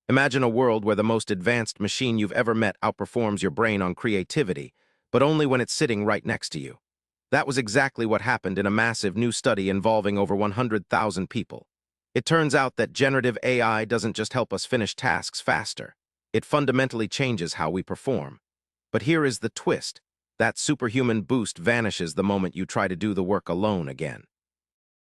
Imagine a world where the most advanced machine you've ever met outperforms your brain on creativity, but only when it's sitting right next to you. That was exactly what happened in a massive new study involving over 100,000 people. It turns out that generative AI doesn't just help us finish tasks faster. It fundamentally changes how we perform. But here is the twist. That superhuman boost vanishes the moment you try to do the work alone again.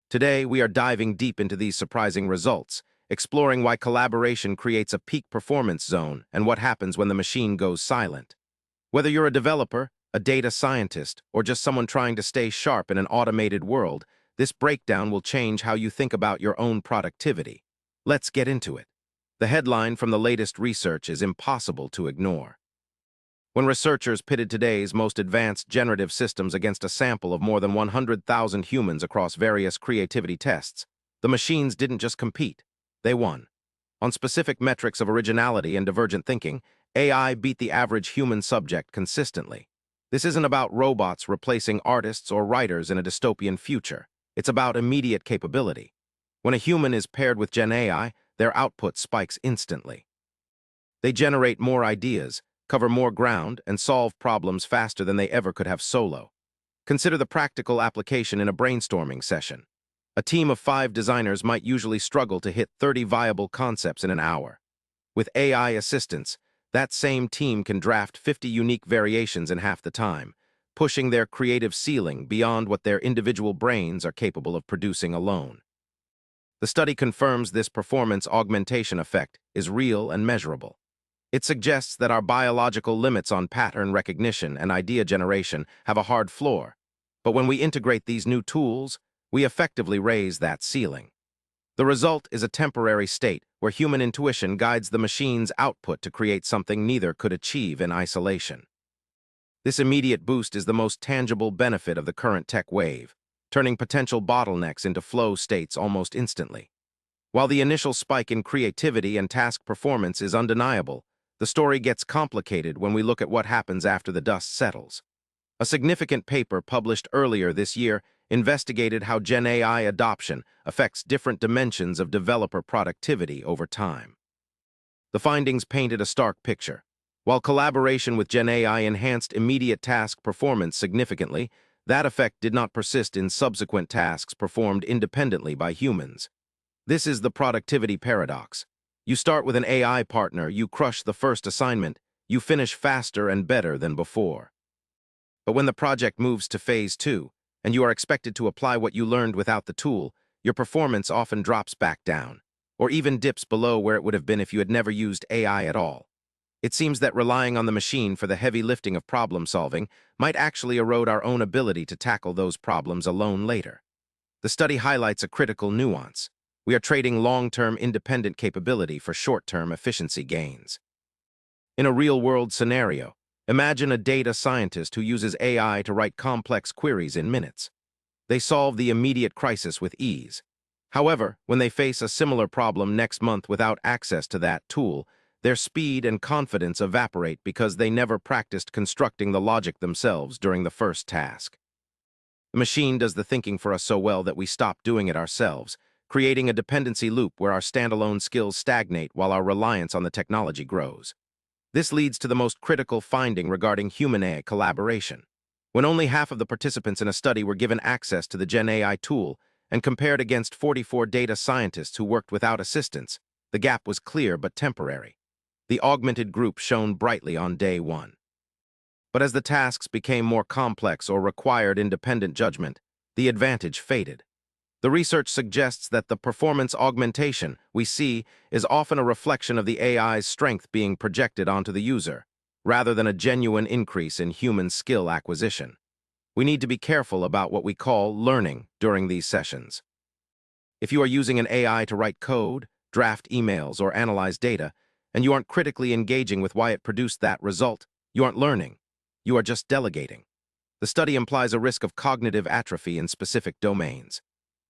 Today, we are diving deep into these surprising results, exploring why collaboration creates a peak performance zone and what happens when the machine goes silent. Whether you're a developer, a data scientist, or just someone trying to stay sharp in an automated world, this breakdown will change how you think about your own productivity. Let's get into it. The headline from the latest research is impossible to ignore. When researchers pitted today's most advanced generative systems against a sample of more than 100,000 humans across various creativity tests, the machines didn't just compete, they won. On specific metrics of originality and divergent thinking, AI beat the average human subject consistently. This isn't about robots replacing artists or writers in a dystopian future. It's about immediate capability. When a human is paired with GenAI, their output spikes instantly. They generate more ideas, cover more ground, and solve problems faster than they ever could have solo. Consider the practical application in a brainstorming session. A team of 5 designers might usually struggle to hit 30 viable concepts in an hour. With AI assistance, that same team can draft 50 unique variations in half the time, pushing their creative ceiling beyond what their individual brains are capable of producing alone. The study confirms this performance augmentation effect is real and measurable. It suggests that our biological limits on pattern recognition and idea generation have a hard floor, but when we integrate these new tools, we effectively raise that ceiling. The result is a temporary state where human intuition guides the machine's output to create something neither could achieve in isolation. This immediate boost is the most tangible benefit of the current tech wave, turning potential bottlenecks into flow states almost instantly. While the initial spike in creativity and task performance is undeniable, the story gets complicated when we look at what happens after the dust settles. A significant paper published earlier this year investigated how GenAI adoption affects different dimensions of developer productivity over time. The findings painted a stark picture. While collaboration with GenAI enhanced immediate task performance significantly, that effect did not persist in subsequent tasks performed independently by humans. This is the productivity paradox. You start with an AI partner, you crush the first assignment, you finish faster and better than before. But when the project moves to phase 2, and you are expected to apply what you learned without the tool, your performance often drops back down, or even dips below where it would have been if you had never used AI at all. It seems that relying on the machine for the heavy lifting of problem solving might actually erode our own ability to tackle those problems alone later. The study highlights a critical nuance. We are trading long-term independent capability for short-term efficiency gains. In a real-world scenario, imagine a data scientist who uses AI to write complex queries in minutes. They solve the immediate crisis with ease. However, when they face a similar problem next month without access to that tool, their speed and confidence evaporate because they never practiced constructing the logic themselves during the first task. The machine does the thinking for us so well that we stop doing it ourselves, creating a dependency loop where our standalone skills stagnate while our reliance on the technology grows. This leads to the most critical finding regarding human-AI collaboration. When only half of the participants in a study were given access to the GenAI tool and compared against 44 data scientists who worked without assistance, the gap was clear but temporary. The augmented group shone brightly on day 1. But as the tasks became more complex or required independent judgment, the advantage faded. The research suggests that the performance augmentation we see is often a reflection of the AI's strength being projected onto the user, rather than a genuine increase in human skill acquisition. We need to be careful about what we call learning during these sessions. If you are using an AI to write code, draft emails, or analyze data, and you aren't critically engaging with why it produced that result, you aren't learning. You are just delegating. The study implies a risk of cognitive atrophy in specific domains.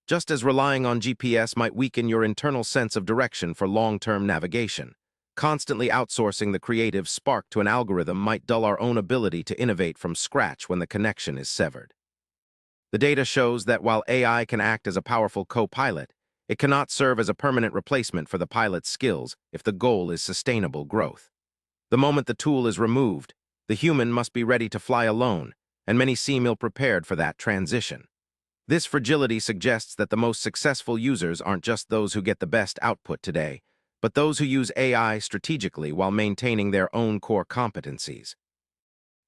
Just as relying on GPS might weaken your internal sense of direction for long-term navigation, constantly outsourcing the creative spark to an algorithm might dull our own ability to innovate from scratch when the connection is severed. The data shows that while AI can act as a powerful co-pilot, It cannot serve as a permanent replacement for the pilot's skills if the goal is sustainable growth. The moment the tool is removed, the human must be ready to fly alone, and many seem ill-prepared for that transition. This fragility suggests that the most successful users aren't just those who get the best output today, but those who use AI strategically while maintaining their own core competencies.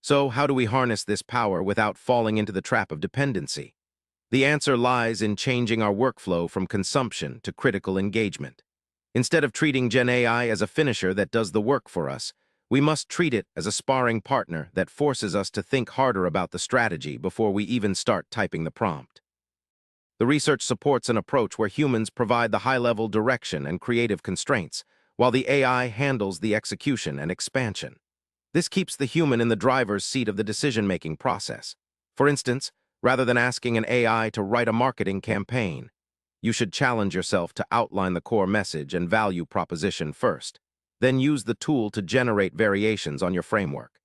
So, how do we harness this power without falling into the trap of dependency? The answer lies in changing our workflow from consumption to critical engagement. Instead of treating GenAI as a finisher that does the work for us, we must treat it as a sparring partner that forces us to think harder about the strategy before we even start typing the prompt. The research supports an approach where humans provide the high-level direction and creative constraints, while the AI handles the execution and expansion. This keeps the human in the driver's seat of the decision-making process. For instance, rather than asking an AI to write a marketing campaign, you should challenge yourself to outline the core message and value proposition first, then use the tool to generate variations on your framework.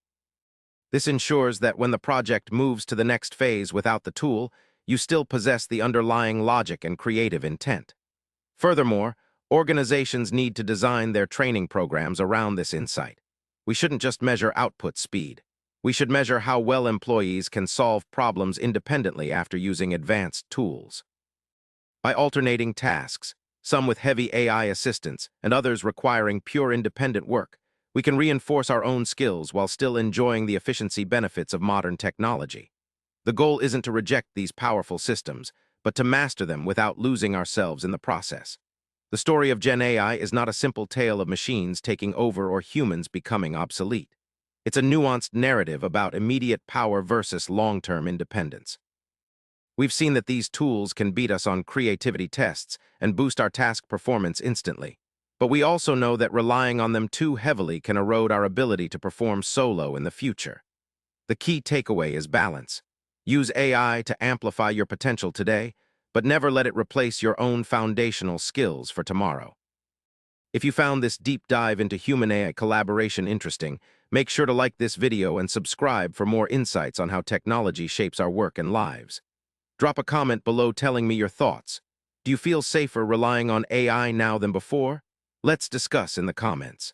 This ensures that when the project moves to the next phase without the tool, you still possess the underlying logic and creative intent. Furthermore, organizations need to design their training programs around this insight. We shouldn't just measure output speed. We should measure how well employees can solve problems independently after using advanced tools. By alternating tasks, some with heavy AI assistance and others requiring pure independent work, we can reinforce our own skills while still enjoying the efficiency benefits of modern technology. The goal isn't to reject these powerful systems, but to master them without losing ourselves in the process. The story of GenAI is not a simple tale of machines taking over or humans becoming obsolete. It's a nuanced narrative about immediate power versus long-term independence. We've seen that these tools can beat us on creativity tests and boost our task performance instantly. But we also know that relying on them too heavily can erode our ability to perform solo in the future. The key takeaway is balance. Use AI to amplify your potential today, but never let it replace your own foundational skills for tomorrow. If you found this deep dive into human-AI collaboration interesting, make sure to like this video and subscribe for more insights on how technology shapes our work and lives. Drop a comment below telling me your thoughts. Do you feel safer relying on AI now than before? Let's discuss in the comments.